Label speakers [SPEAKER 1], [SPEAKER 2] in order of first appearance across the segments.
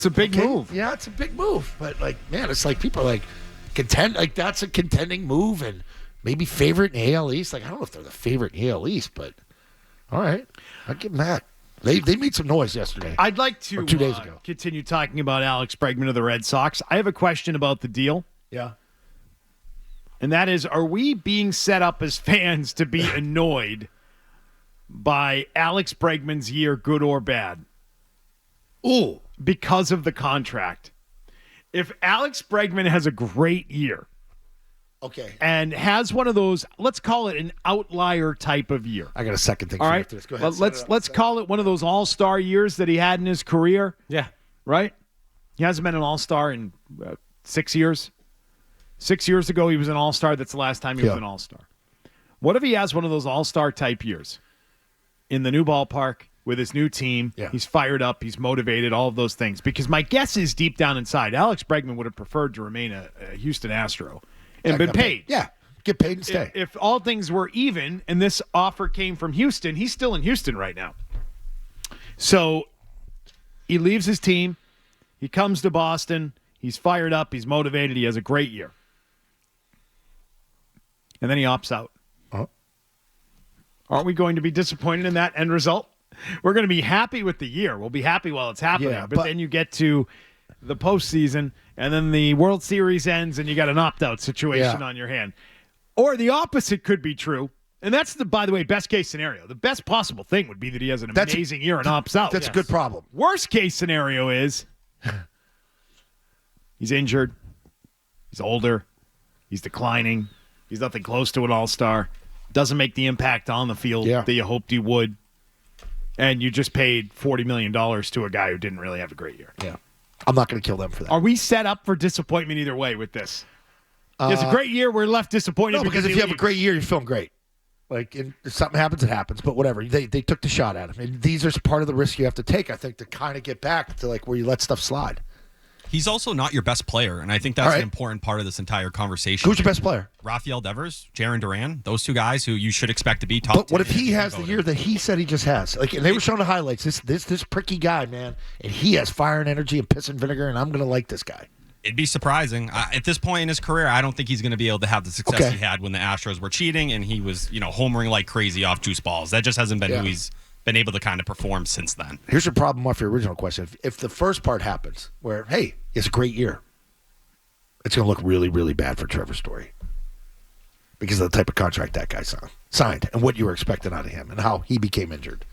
[SPEAKER 1] It's a big move.
[SPEAKER 2] Yeah, it's a big move. But, man, it's like people are contend. That's a contending move and maybe favorite in the AL East. I don't know if they're the favorite in the AL East, but all right. I'll give them that. They made some noise yesterday.
[SPEAKER 1] I'd like to
[SPEAKER 2] 2 days ago.
[SPEAKER 1] Continue talking about Alex Bregman of the Red Sox. I have a question about the deal.
[SPEAKER 2] Yeah.
[SPEAKER 1] And that is, are we being set up as fans to be annoyed by Alex Bregman's year, good or bad?
[SPEAKER 2] Ooh.
[SPEAKER 1] Because of the contract. If Alex Bregman has a great year,
[SPEAKER 2] okay,
[SPEAKER 1] and has one of those, let's call it an outlier type of year.
[SPEAKER 2] I got a second thing.
[SPEAKER 1] All right,
[SPEAKER 2] after this. Go ahead.
[SPEAKER 1] Let's call it one of those all-star years that he had in his career.
[SPEAKER 3] Yeah,
[SPEAKER 1] right. He hasn't been an all-star in 6 years. 6 years ago, he was an all-star. That's the last time he was an all-star. What if he has one of those all-star type years in the new ballpark with his new team?
[SPEAKER 2] Yeah.
[SPEAKER 1] He's fired up. He's motivated, all of those things. Because my guess is deep down inside, Alex Bregman would have preferred to remain a Houston Astro and been paid.
[SPEAKER 2] Yeah, get paid and stay.
[SPEAKER 1] If all things were even and this offer came from Houston, he's still in Houston right now. So he leaves his team. He comes to Boston. He's fired up. He's motivated. He has a great year. And then he opts out.
[SPEAKER 2] Uh-huh.
[SPEAKER 1] Aren't we going to be disappointed in that end result? We're going to be happy with the year. We'll be happy while it's happening.
[SPEAKER 2] Yeah,
[SPEAKER 1] but then you get to the postseason, and then the World Series ends, and you got an opt-out situation on your hand. Or the opposite could be true. And that's, by the way, best-case scenario. The best possible thing would be that he has an amazing year and opts out.
[SPEAKER 2] That's a good problem.
[SPEAKER 1] Worst-case scenario is he's injured. He's older. He's declining. He's nothing close to an all-star. Doesn't make the impact on the field that you hoped he would. And you just paid $40 million to a guy who didn't really have a great year.
[SPEAKER 2] Yeah. I'm not going to kill them for that.
[SPEAKER 1] Are we set up for disappointment either way with this? It's a great year. We're left disappointed.
[SPEAKER 2] No, because if you have a great year, you're feeling great. If something happens, it happens. But whatever. They took the shot at him. And these are part of the risk you have to take, I think, to kind of get back to where you let stuff slide.
[SPEAKER 4] He's also not your best player, and I think that's an important part of this entire conversation.
[SPEAKER 2] Who's your best player?
[SPEAKER 4] Rafael Devers, Jarren Duran, those two guys who you should expect to be top.
[SPEAKER 2] But what if he has the year that he said he just has? And they were showing the highlights. This pricky guy, man, and he has fire and energy and piss and vinegar, and I'm going to like this guy.
[SPEAKER 4] It'd be surprising. At this point in his career, I don't think he's going to be able to have the success he had when the Astros were cheating and he was, homering like crazy off juice balls. That just hasn't been who he's been able to kind of perform since then.
[SPEAKER 2] Here's your problem off your original question. If the first part happens where, hey, it's a great year, it's going to look really, really bad for Trevor Story because of the type of contract that guy signed and what you were expecting out of him and how he became injured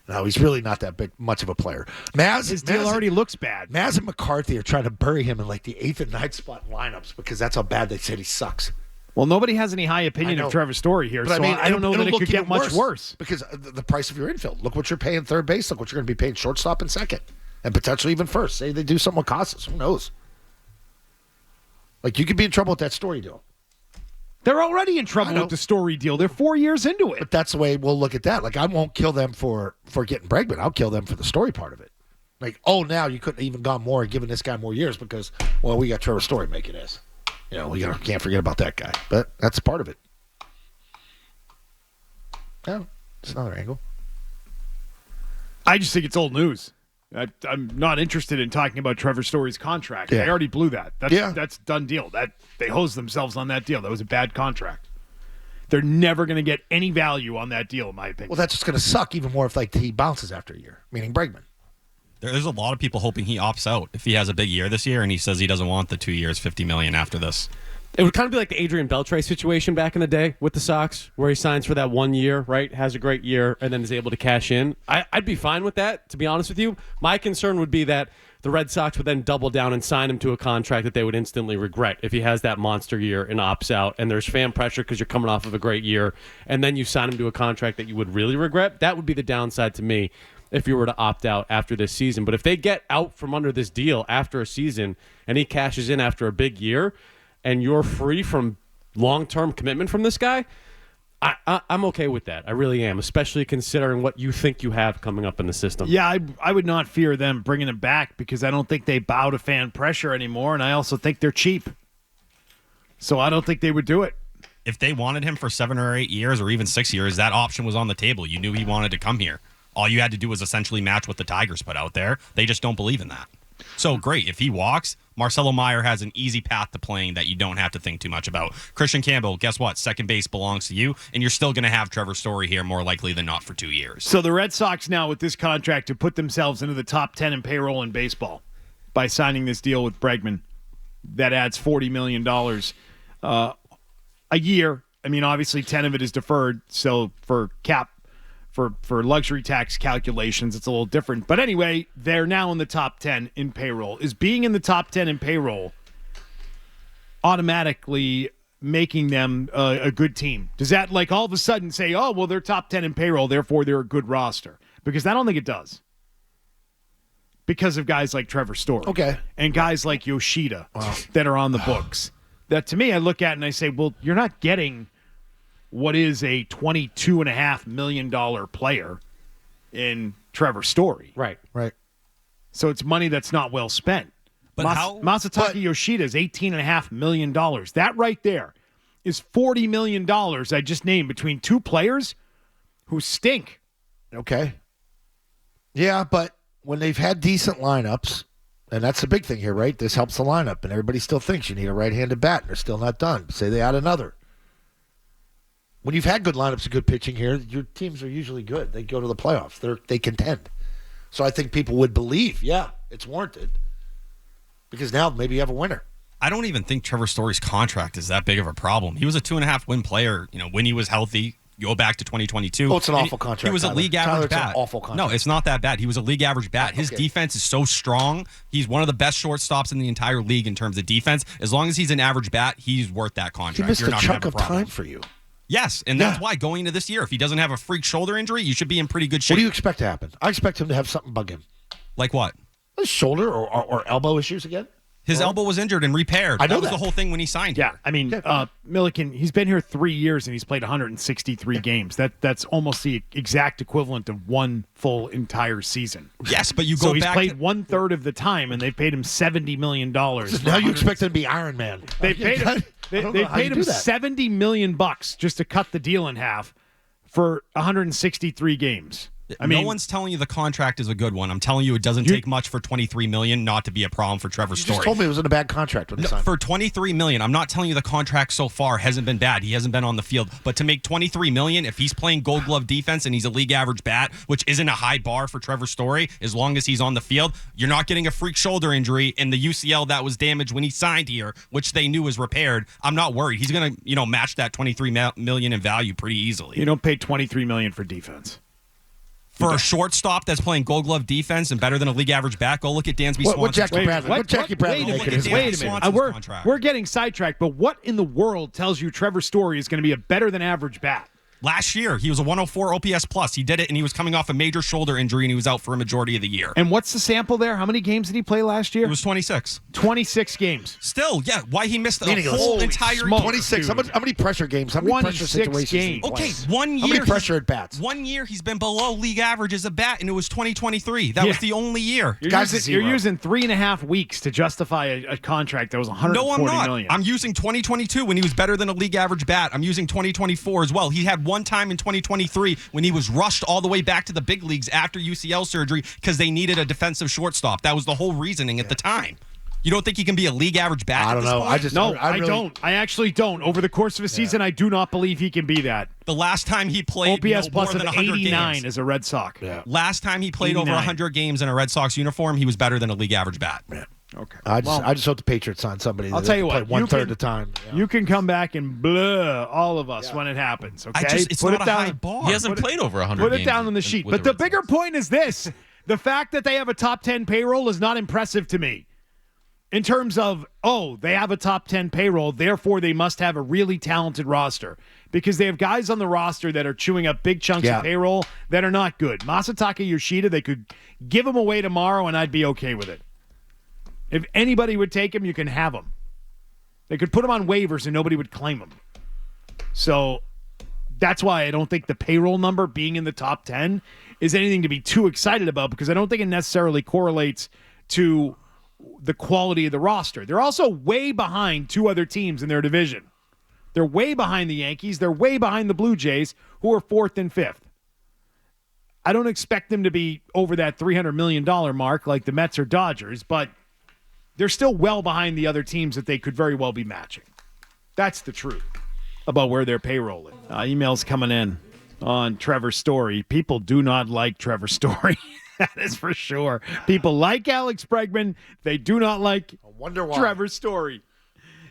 [SPEAKER 2] and how he's really not that much of a player.
[SPEAKER 1] His deal already looks bad.
[SPEAKER 2] Maz and McCarthy are trying to bury him in the 8th and 9th spot lineups because that's how bad they said he sucks.
[SPEAKER 1] Well, nobody has any high opinion of Trevor Story here, so I don't know that it could get much worse.
[SPEAKER 2] Because the price of your infield. Look what you're paying third base. Look what you're going to be paying shortstop and second. And potentially even first. Say they do something with Casas. Who knows? You could be in trouble with that Story deal.
[SPEAKER 1] They're already in trouble with the Story deal. They're 4 years into it.
[SPEAKER 2] But that's the way we'll look at that. I won't kill them for getting Bregman. I'll kill them for the Story part of it. Now you couldn't have even gone more and given this guy more years because, we got Trevor Story making this. We can't forget about that guy. But that's part of it. Yeah, it's another angle.
[SPEAKER 1] I just think it's old news. I'm not interested in talking about Trevor Story's contract.
[SPEAKER 2] Yeah.
[SPEAKER 1] They already blew that. That's done deal. They hosed themselves on that deal. That was a bad contract. They're never going to get any value on that deal, in my opinion.
[SPEAKER 2] Well, that's just going to suck even more if he bounces after a year, meaning Bregman.
[SPEAKER 4] There's a lot of people hoping he opts out if he has a big year this year and he says he doesn't want the 2 years, $50 million after this.
[SPEAKER 3] It would kind of be like the Adrian Beltre situation back in the day with the Sox, where he signs for that 1 year, right? Has a great year, and then is able to cash in. I'd be fine with that, to be honest with you. My concern would be that the Red Sox would then double down and sign him to a contract that they would instantly regret if he has that monster year and opts out, and there's fan pressure because you're coming off of a great year, and then you sign him to a contract that you would really regret. That would be the downside to me if you were to opt out after this season. But if they get out from under this deal after a season and he cashes in after a big year and you're free from long-term commitment from this guy, I'm okay with that. I really am, especially considering what you think you have coming up in the system.
[SPEAKER 1] Yeah, I would not fear them bringing him back because I don't think they bow to fan pressure anymore, and I also think they're cheap. So I don't think they would do it.
[SPEAKER 4] If they wanted him for 7 or 8 years or even 6 years, that option was on the table. You knew he wanted to come here. All you had to do was essentially match what the Tigers put out there. They just don't believe in that. So great. If he walks, Marcelo Meyer has an easy path to playing that you don't have to think too much about. Christian Campbell, guess what? Second base belongs to you, and you're still going to have Trevor Story here more likely than not for 2 years.
[SPEAKER 1] So the Red Sox now with this contract have put themselves into the top 10 in payroll in baseball by signing this deal with Bregman that adds $40 million a year. I mean, obviously 10 of it is deferred, so for luxury tax calculations, it's a little different. But anyway, they're now in the top 10 in payroll. Is being in the top 10 in payroll automatically making them a good team? Does that like all of a sudden say, oh, well, they're top 10 in payroll, therefore they're a good roster? Because I don't think it does. Because of guys like Trevor Story.
[SPEAKER 2] Okay.
[SPEAKER 1] And guys like Yoshida that are on the books. That to me, I look at and I say, well, you're not getting what is a $22.5 million player in Trevor Story.
[SPEAKER 3] Right.
[SPEAKER 1] So it's money that's not well spent.
[SPEAKER 4] But
[SPEAKER 1] Masataka Yoshida is $18.5 million. That right there is $40 million I just named between two players who stink.
[SPEAKER 2] Okay. Yeah, but when they've had decent lineups, and that's the big thing here, right? This helps the lineup, and everybody still thinks you need a right-handed bat, and they're still not done. Say they add another. When you've had good lineups and good pitching here, your teams are usually good. They go to the playoffs. They contend. So I think people would believe, yeah, it's warranted. Because now maybe you have a winner.
[SPEAKER 4] I don't even think Trevor Story's contract is that big of a problem. He was a 2.5 win player, when he was healthy. Go back to 2022.
[SPEAKER 2] Oh, it's an awful contract.
[SPEAKER 4] He was a league average bat.
[SPEAKER 2] It's an awful contract.
[SPEAKER 4] No, it's not that bad. He was a league average bat. His defense is so strong. He's one of the best shortstops in the entire league in terms of defense. As long as he's an average bat, he's worth that contract.
[SPEAKER 2] He missed
[SPEAKER 4] You're
[SPEAKER 2] a
[SPEAKER 4] not
[SPEAKER 2] chunk
[SPEAKER 4] gonna
[SPEAKER 2] of
[SPEAKER 4] have a problem.
[SPEAKER 2] time for you.
[SPEAKER 4] Yes, and that's why going into this year, if he doesn't have a freak shoulder injury, you should be in pretty good shape.
[SPEAKER 2] What do you expect to happen? I expect him to have something bug him.
[SPEAKER 4] Like what?
[SPEAKER 2] His shoulder or elbow issues again?
[SPEAKER 4] His elbow was injured and repaired.
[SPEAKER 2] I know
[SPEAKER 4] that was
[SPEAKER 2] that.
[SPEAKER 4] the whole thing when he signed
[SPEAKER 1] Yeah,
[SPEAKER 4] here.
[SPEAKER 1] I mean, Milliken, he's been here 3 years and he's played 163 games. That's almost the exact equivalent of one full entire season.
[SPEAKER 4] Yes, but you go
[SPEAKER 1] So he's
[SPEAKER 4] back
[SPEAKER 1] played
[SPEAKER 4] to,
[SPEAKER 1] 1/3 of the time, and they paid him $70 million.
[SPEAKER 2] Now you expect him to be Iron Man.
[SPEAKER 1] They paid him. They paid him $70 million just to cut the deal in half for 163 games. I mean,
[SPEAKER 4] no one's telling you the contract is a good one. I'm telling you, it doesn't take much for $23 million not to be a problem for Trevor
[SPEAKER 2] You
[SPEAKER 4] Story.
[SPEAKER 2] just told me it was in a bad contract when he signed.
[SPEAKER 4] For $23 million, I'm not telling you the contract so far hasn't been bad. He hasn't been on the field, but to make $23 million, if he's playing Gold Glove defense and he's a league average bat, which isn't a high bar for Trevor Story, as long as he's on the field, you're not getting a freak shoulder injury in the UCL that was damaged when he signed here, which they knew was repaired. I'm not worried. He's going to, match that $23 million in value pretty easily.
[SPEAKER 1] you don't pay $23 million for defense.
[SPEAKER 4] For a shortstop that's playing Gold Glove defense and better than a league average bat, go look at Dansby Swanson.
[SPEAKER 2] What Jackie Bradley? What Jackie Bradley?
[SPEAKER 1] Wait a
[SPEAKER 2] making his
[SPEAKER 1] minute.
[SPEAKER 2] way?
[SPEAKER 4] Swanson's contract.
[SPEAKER 1] We're getting sidetracked, but what in the world tells you Trevor Story is going to be a better than average bat?
[SPEAKER 4] Last year, he was a 104 OPS plus. He did it, and he was coming off a major shoulder injury, and he was out for a majority of the year.
[SPEAKER 1] And what's the sample there? How many games did he play last year?
[SPEAKER 4] It was 26.
[SPEAKER 1] 26 games.
[SPEAKER 4] Still, yeah. Why he missed the
[SPEAKER 2] Meaningless.
[SPEAKER 4] whole
[SPEAKER 2] Holy
[SPEAKER 4] entire
[SPEAKER 1] smoke.
[SPEAKER 2] 26. How many pressure games? How many pressure
[SPEAKER 1] 26
[SPEAKER 2] situations? did he
[SPEAKER 1] games.
[SPEAKER 2] play?
[SPEAKER 4] Okay, 1 year.
[SPEAKER 2] How many pressure at bats?
[SPEAKER 4] 1 year he's been below league average as a bat, and it was 2023. That
[SPEAKER 1] Yeah.
[SPEAKER 4] was the only year.
[SPEAKER 1] You're using 3.5 weeks to justify a contract that was $140
[SPEAKER 4] No, I'm not.
[SPEAKER 1] million.
[SPEAKER 4] I'm using 2022 when he was better than a league average bat. I'm using 2024 as well. He had one time in 2023 when he was rushed all the way back to the big leagues after UCL surgery because they needed a defensive shortstop. That was the whole reasoning at the time. You don't think he can be a league average bat?
[SPEAKER 2] I don't know.
[SPEAKER 1] I don't. I actually don't. Over the course of a season, I do not believe he can be that.
[SPEAKER 4] The last time he played
[SPEAKER 1] OPS plus
[SPEAKER 4] more
[SPEAKER 1] of
[SPEAKER 4] than 100
[SPEAKER 1] 89
[SPEAKER 4] games.
[SPEAKER 1] as a Red Sox.
[SPEAKER 2] Yeah.
[SPEAKER 4] Last time he played over
[SPEAKER 1] 89.
[SPEAKER 4] 100 games in a Red Sox uniform, he was better than a league average bat.
[SPEAKER 1] Okay.
[SPEAKER 2] I just hope the Patriots sign somebody.
[SPEAKER 1] I'll tell you
[SPEAKER 2] play
[SPEAKER 1] what.
[SPEAKER 2] 1/3 of the time.
[SPEAKER 1] You can come back and blah all of us when it happens. Okay.
[SPEAKER 4] It's
[SPEAKER 1] Put
[SPEAKER 4] not
[SPEAKER 1] it
[SPEAKER 4] a
[SPEAKER 1] down.
[SPEAKER 4] high bar.
[SPEAKER 5] He hasn't played over 100
[SPEAKER 1] Put it
[SPEAKER 5] games
[SPEAKER 1] down on the sheet.
[SPEAKER 5] with
[SPEAKER 1] But the
[SPEAKER 5] Red
[SPEAKER 1] bigger
[SPEAKER 5] Sox.
[SPEAKER 1] point is this: the fact that they have a top 10 payroll is not impressive to me. In terms of, they have a top 10 payroll, therefore they must have a really talented roster. Because they have guys on the roster that are chewing up big chunks of payroll that are not good. Masataka Yoshida, they could give him away tomorrow and I'd be okay with it. If anybody would take him, you can have him. They could put him on waivers and nobody would claim him. So that's why I don't think the payroll number being in the top 10 is anything to be too excited about, because I don't think it necessarily correlates to the quality of the roster. They're also way behind two other teams in their division. They're way behind the Yankees. They're way behind the Blue Jays, who are 4th and 5th. I don't expect them to be over that $300 million mark like the Mets or Dodgers, but they're still well behind the other teams that they could very well be matching. That's the truth about where their payroll is. Emails coming in on Trevor Story. People do not like Trevor Story. That is for sure. People like Alex Bregman. They do not like
[SPEAKER 2] Wonder why.
[SPEAKER 1] Trevor Story.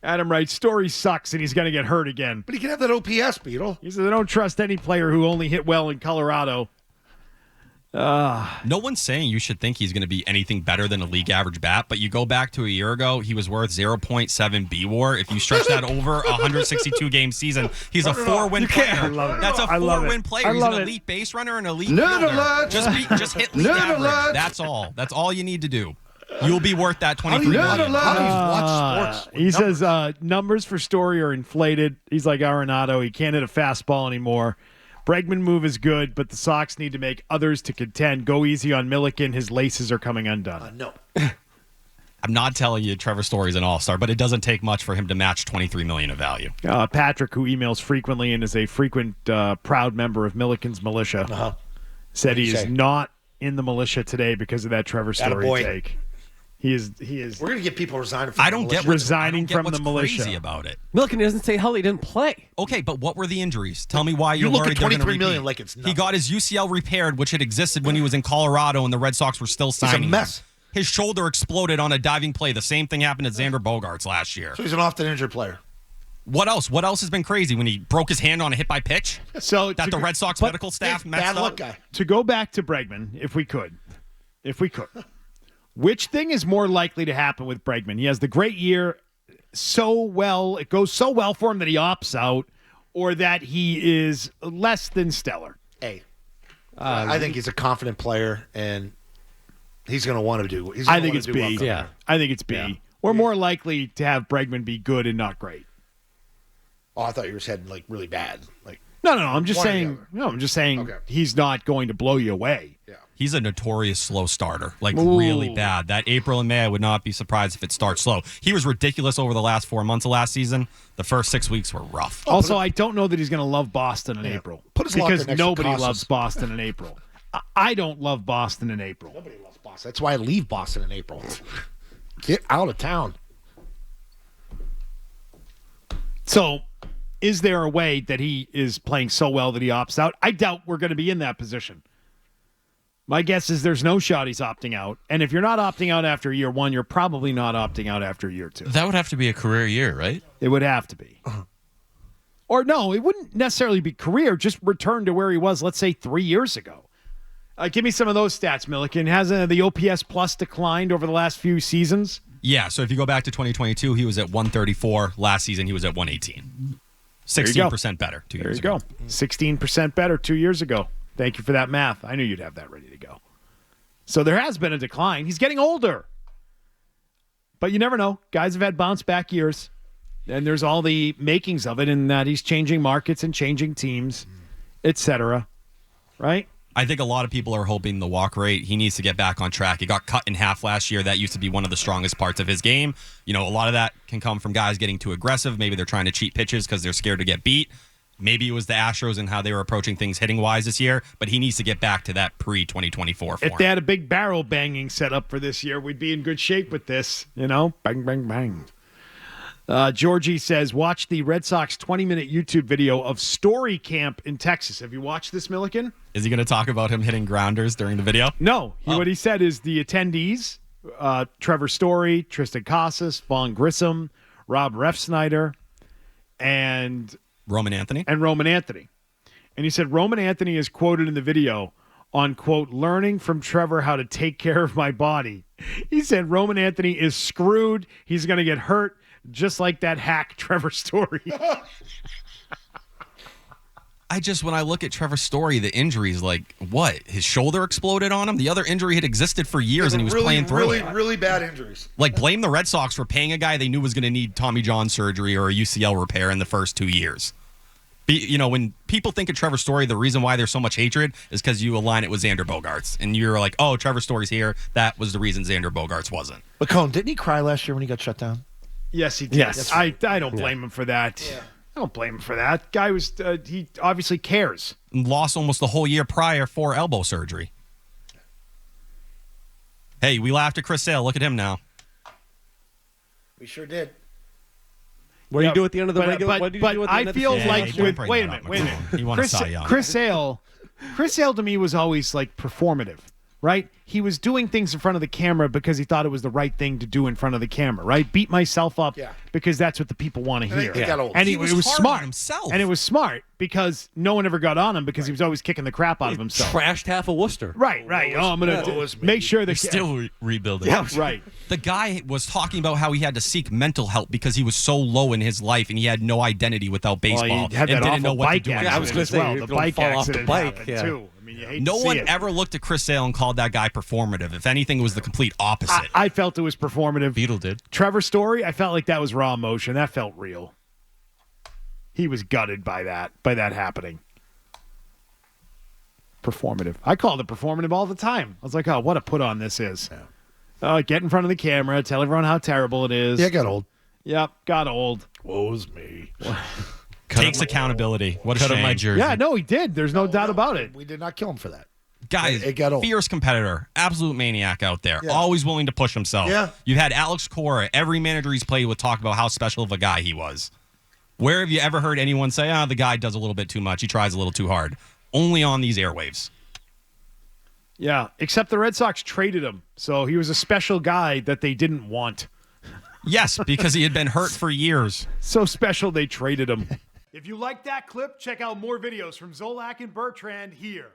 [SPEAKER 1] Adam writes, Story sucks and he's going to get hurt again.
[SPEAKER 2] But he can have that OPS, Beetle.
[SPEAKER 1] He says, I don't trust any player who only hit well in Colorado.
[SPEAKER 4] No one's saying you should think he's going to be anything better than a league average bat, but you go back to a year ago, he was worth 0.7 B-WAR. If you stretch that over a 162-game season, he's a 4-win player.
[SPEAKER 1] I love it.
[SPEAKER 4] That's a
[SPEAKER 1] I love
[SPEAKER 4] 4-win
[SPEAKER 1] it.
[SPEAKER 4] player.
[SPEAKER 1] I
[SPEAKER 4] He's
[SPEAKER 1] love
[SPEAKER 4] an
[SPEAKER 1] it.
[SPEAKER 4] elite base runner and elite
[SPEAKER 2] Nerd
[SPEAKER 4] fielder.
[SPEAKER 2] alert.
[SPEAKER 4] Just hit league
[SPEAKER 2] Nerd
[SPEAKER 4] average.
[SPEAKER 2] alert.
[SPEAKER 4] That's all. That's all you need to do. You'll be worth that $23 million.
[SPEAKER 2] How do you watch sports?
[SPEAKER 1] He says numbers for Story are inflated. He's like Arenado. He can't hit a fastball anymore. Bregman move is good, but the Sox need to make others to contend. Go easy on Milliken. His laces are coming undone.
[SPEAKER 2] No.
[SPEAKER 4] I'm not telling you Trevor Story's an all-star, but it doesn't take much for him to match $23 million of value.
[SPEAKER 1] Patrick, who emails frequently and is a frequent proud member of Milliken's militia, said he is not in the militia today because of that Trevor Story
[SPEAKER 2] Attaboy.
[SPEAKER 1] take. He is.
[SPEAKER 2] We're going to get people resigning from
[SPEAKER 4] I don't get
[SPEAKER 1] resigning from
[SPEAKER 4] what's
[SPEAKER 1] the militia.
[SPEAKER 4] crazy about it.
[SPEAKER 3] Milliken doesn't say hell he didn't play.
[SPEAKER 4] Okay, but what were the injuries? Tell me why you're
[SPEAKER 2] look at
[SPEAKER 4] worried they're going to
[SPEAKER 2] $23 million
[SPEAKER 4] repeat.
[SPEAKER 2] like it's
[SPEAKER 4] He
[SPEAKER 2] nothing.
[SPEAKER 4] got his UCL repaired, which had existed when he was in Colorado, and the Red Sox were still signing.
[SPEAKER 2] He's a mess.
[SPEAKER 4] him. His shoulder exploded on a diving play. The same thing happened to Xander Bogaerts last year.
[SPEAKER 2] So he's an often injured player.
[SPEAKER 4] What else? What else has been crazy? When he broke his hand on a hit by pitch?
[SPEAKER 1] So
[SPEAKER 4] That the Red Sox medical staff messed
[SPEAKER 2] Bad
[SPEAKER 4] up?
[SPEAKER 2] luck guy.
[SPEAKER 1] to go back to Bregman, if we could, which thing is more likely to happen with Bregman? He has the great year so well, it goes so well for him that he opts out, or that he is less than stellar.
[SPEAKER 2] I think he's a confident player, and he's going to want to do. He's
[SPEAKER 1] I
[SPEAKER 2] gonna
[SPEAKER 1] think
[SPEAKER 2] wanna
[SPEAKER 1] it's
[SPEAKER 2] do
[SPEAKER 1] B.
[SPEAKER 2] well.
[SPEAKER 3] Yeah.
[SPEAKER 1] I think it's B.
[SPEAKER 2] Yeah.
[SPEAKER 1] We're more likely to have Bregman be good and not great.
[SPEAKER 2] Oh, I thought you were heading like really bad. Like
[SPEAKER 1] No. I'm just
[SPEAKER 2] One or the
[SPEAKER 1] saying.
[SPEAKER 2] other.
[SPEAKER 1] No, I'm just saying
[SPEAKER 2] Okay.
[SPEAKER 1] he's not going to blow you away.
[SPEAKER 4] He's a notorious slow starter, like
[SPEAKER 1] Ooh.
[SPEAKER 4] really bad. That April and May, I would not be surprised if it starts slow. He was ridiculous over the last 4 months of last season. The first 6 weeks were rough.
[SPEAKER 1] Also, I don't know that he's going to love Boston in April.
[SPEAKER 2] Put his locker
[SPEAKER 1] because
[SPEAKER 2] next to
[SPEAKER 1] nobody
[SPEAKER 2] Casas.
[SPEAKER 1] loves Boston in April. I don't love Boston in April.
[SPEAKER 2] Nobody loves Boston. That's why I leave Boston in April. Get out of town.
[SPEAKER 1] So, is there a way that he is playing so well that he opts out? I doubt we're going to be in that position. My guess is there's no shot he's opting out. And if you're not opting out after year one, you're probably not opting out after year two.
[SPEAKER 5] That would have to be a career year, right?
[SPEAKER 1] It would have to be. Or no, it wouldn't necessarily be career. Just return to where he was, let's say, 3 years ago. Give me some of those stats, Milliken. Hasn't the OPS plus declined over the last few seasons?
[SPEAKER 4] Yeah, so if you go back to 2022, he was at 134. Last season, he was at 118. 16% better 2
[SPEAKER 1] There
[SPEAKER 4] years
[SPEAKER 1] you go.
[SPEAKER 4] ago.
[SPEAKER 1] 16% better 2 years ago. Thank you for that math. I knew you'd have that ready to go. So there has been a decline. He's getting older. But you never know. Guys have had bounce back years. And there's all the makings of it in that he's changing markets and changing teams, etc. Right?
[SPEAKER 4] I think a lot of people are hoping the walk rate, he needs to get back on track. He got cut in half last year. That used to be one of the strongest parts of his game. You know, a lot of that can come from guys getting too aggressive. Maybe they're trying to cheat pitches because they're scared to get beat. Maybe it was the Astros and how they were approaching things hitting-wise this year, but he needs to get back to that pre-2024 form.
[SPEAKER 1] If they had a big barrel banging set up for this year, we'd be in good shape with this, you know? Bang, bang, bang. Georgie says, watch the Red Sox 20-minute YouTube video of Story Camp in Texas. Have you watched this, Milliken?
[SPEAKER 4] Is he going to talk about him hitting grounders during the video?
[SPEAKER 1] No. What he said is the attendees, Trevor Story, Tristan Casas, Vaughn Grissom, Rob Refsnyder, and
[SPEAKER 4] Roman Anthony?
[SPEAKER 1] Roman Anthony. And he said Roman Anthony is quoted in the video on, quote, learning from Trevor how to take care of my body. He said Roman Anthony is screwed. He's going to get hurt just like that hack Trevor Story.
[SPEAKER 4] When I look at Trevor Story, the injuries, like, what? His shoulder exploded on him? The other injury had existed for years, and he was playing through it.
[SPEAKER 2] Really bad injuries.
[SPEAKER 4] Like, blame the Red Sox for paying a guy they knew was going to need Tommy John surgery or a UCL repair in the first 2 years. When people think of Trevor Story, the reason why there's so much hatred is because you align it with Xander Bogaerts. And you're like, oh, Trevor Story's here. That was the reason Xander Bogaerts wasn't.
[SPEAKER 2] But Cone, didn't he cry last year when he got shut down?
[SPEAKER 1] Yes, he did.
[SPEAKER 3] Yes.
[SPEAKER 1] I don't blame him for that. Yeah. I don't blame him for that. Guy was, he obviously cares.
[SPEAKER 4] And lost almost the whole year prior for elbow surgery. Hey, we laughed at Chris Sale. Look at him now.
[SPEAKER 2] We sure did.
[SPEAKER 3] What do you do at the end of the regular?
[SPEAKER 1] But,
[SPEAKER 3] What do you
[SPEAKER 1] but
[SPEAKER 3] do at the
[SPEAKER 1] I
[SPEAKER 3] end of the
[SPEAKER 1] feel
[SPEAKER 3] season?
[SPEAKER 1] like
[SPEAKER 4] don't
[SPEAKER 1] with
[SPEAKER 4] bring
[SPEAKER 1] wait a
[SPEAKER 4] that
[SPEAKER 1] minute,
[SPEAKER 4] up.
[SPEAKER 1] wait a minute.
[SPEAKER 4] He won a Cy Young.
[SPEAKER 1] Chris Sale to me was always like performative, right? He was doing things in front of the camera because he thought it was the right thing to do in front of the camera, right? Beat myself up because that's what the people want to
[SPEAKER 2] And
[SPEAKER 1] hear.
[SPEAKER 2] it got old.
[SPEAKER 1] And
[SPEAKER 4] He
[SPEAKER 1] it
[SPEAKER 4] was
[SPEAKER 1] was
[SPEAKER 4] hard
[SPEAKER 1] smart
[SPEAKER 4] on himself.
[SPEAKER 1] and it was smart because no one ever got on him because he was always kicking the crap out of himself.
[SPEAKER 3] Trashed half of Worcester.
[SPEAKER 1] Right. Oh, I'm gonna make sure that
[SPEAKER 5] Still rebuilding.
[SPEAKER 1] Yeah, right.
[SPEAKER 4] The guy was talking about how he had to seek mental help because he was so low in his life and he had no identity without baseball
[SPEAKER 1] Well, he had
[SPEAKER 4] and
[SPEAKER 1] that
[SPEAKER 4] didn't
[SPEAKER 1] awful
[SPEAKER 4] know what to
[SPEAKER 1] bike
[SPEAKER 4] do. in his
[SPEAKER 1] accident
[SPEAKER 3] I was gonna
[SPEAKER 1] as
[SPEAKER 3] say,
[SPEAKER 1] well.
[SPEAKER 3] if
[SPEAKER 1] The
[SPEAKER 3] you don't
[SPEAKER 1] bike
[SPEAKER 3] fall off the
[SPEAKER 1] accident
[SPEAKER 3] bike,
[SPEAKER 1] happened
[SPEAKER 3] yeah.
[SPEAKER 1] too. I mean, you hate
[SPEAKER 4] No
[SPEAKER 1] to see
[SPEAKER 4] one
[SPEAKER 1] it.
[SPEAKER 4] ever looked at Chris Sale and called that guy performative. If anything, it was the complete opposite.
[SPEAKER 1] I felt it was performative.
[SPEAKER 5] Beetle did.
[SPEAKER 1] Trevor Story, I felt like that was raw emotion. That felt real. He was gutted by that happening. Performative. I called it performative all the time. I was like, oh, what a put on this is. Get in front of the camera, tell everyone how terrible it is.
[SPEAKER 2] Yeah, it got old.
[SPEAKER 1] Yep, got old.
[SPEAKER 2] Woe's me.
[SPEAKER 4] Takes accountability. What a
[SPEAKER 5] Cut
[SPEAKER 4] shame.
[SPEAKER 5] up my jersey.
[SPEAKER 1] Yeah, no, he did. There's no doubt about it.
[SPEAKER 2] We did not kill him for that.
[SPEAKER 4] Guys,
[SPEAKER 2] It got old.
[SPEAKER 4] fierce competitor, absolute maniac out there,
[SPEAKER 2] Yeah.
[SPEAKER 4] always willing to push himself.
[SPEAKER 2] Yeah.
[SPEAKER 4] You had Alex Cora. Every manager he's played with talk about how special of a guy he was. Where have you ever heard anyone say, the guy does a little bit too much, he tries a little too hard? Only on these airwaves.
[SPEAKER 1] Yeah, except the Red Sox traded him. So he was a special guy that they didn't want.
[SPEAKER 4] Yes, because he had been hurt for years.
[SPEAKER 1] So special they traded him. If you like that clip, check out more videos from Zolak and Bertrand here.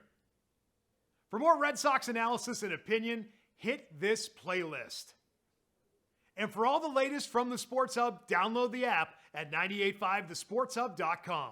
[SPEAKER 1] For more Red Sox analysis and opinion, hit this playlist. And for all the latest from the Sports Hub, download the app at 985thesportshub.com.